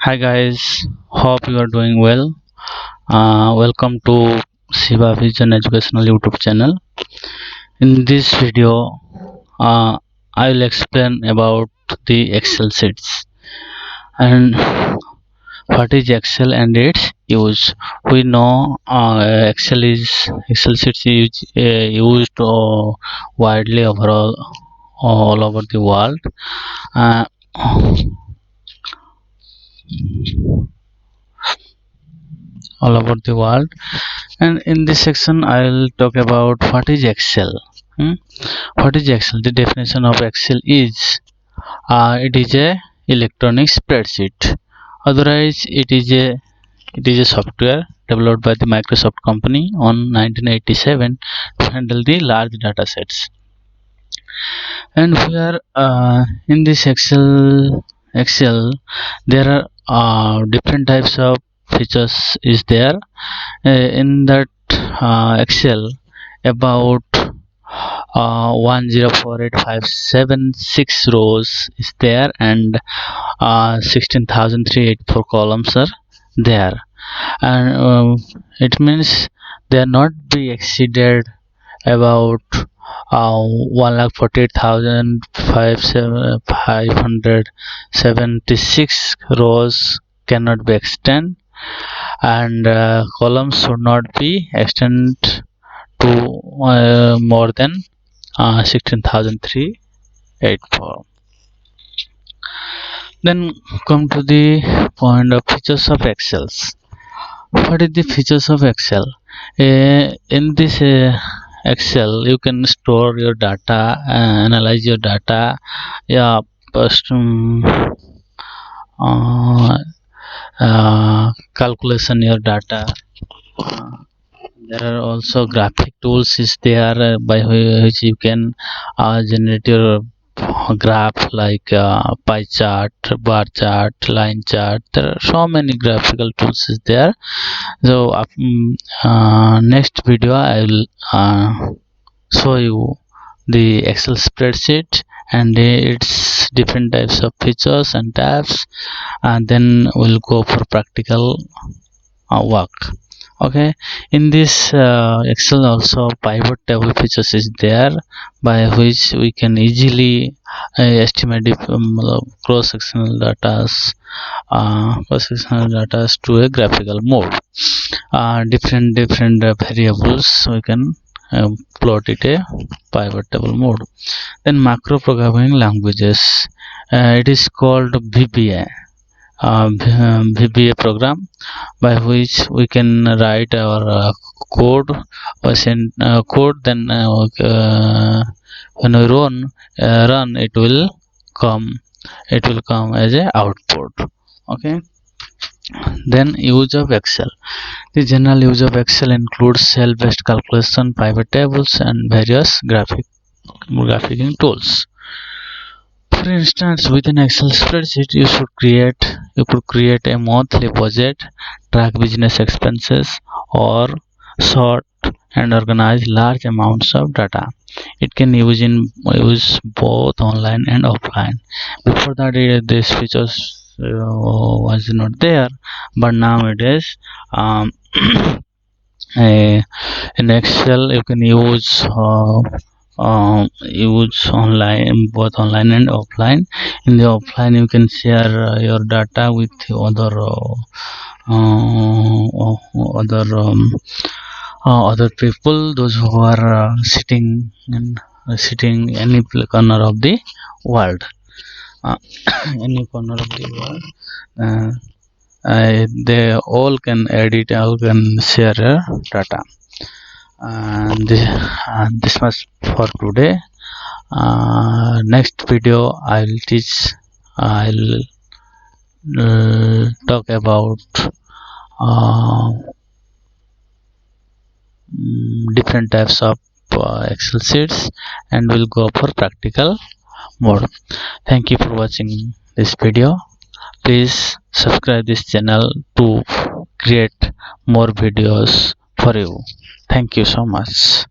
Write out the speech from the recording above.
Hi guys, hope you are doing well. Welcome to Shiba Vision Educational YouTube channel. In this video, I will explain about the Excel sheets and what is Excel and its use. We know Excel sheets is used widely overall all over the world. Uh, all over the world, and in this section I'll talk about what is Excel. Hmm? What is Excel? The definition of Excel is it is a electronic spreadsheet. Otherwise, it is a software developed by the Microsoft company on 1987 to handle the large data sets. And here in this Excel, there are different types of features is there. In that Excel, about 1048576 rows is there, and 16,384 columns are there, and it means they are not be exceeded about 1,48,576 rows cannot be extended, and columns should not be extended to more than 16,384. Then come to the point of features of Excel. What is the features of Excel? In this Excel, you can store your data, analyze your data, yeah, uh, calculation your data. Uh, there are also graphic tools is there by which you can generate your graph like pie chart, bar chart, line chart. There are so many graphical tools is there. So next video I will show you the Excel spreadsheet and its different types of features and tabs, and then we'll go for practical work. Okay, in this Excel also pivot table features is there by which we can easily estimate if cross-sectional data to a graphical mode. Different variables we can plot it a pivot table mode. Then macro programming languages, it is called VBA. VBA program by which we can write our code or send code, then when we run come it will come as a output. Okay, then use of Excel. The general use of Excel includes cell-based calculation, pivot tables, and various graphing tools. For instance, within Excel spreadsheet, you could create a monthly budget, track business expenses, or sort and organize large amounts of data. It can use both online and offline. Before that, these features was not there, but now it is. Uh, in Excel, you can use online, both online and offline. In the offline, you can share your data with other people, those who are sitting any corner of the world, uh, any corner of the world. They all can edit, all can share data. And this much for today. Next video I'll talk about uh, different types of Excel sheets, and we'll go for practical mode. Thank you for watching this video. Please subscribe this channel to create more videos for you. Thank you so much.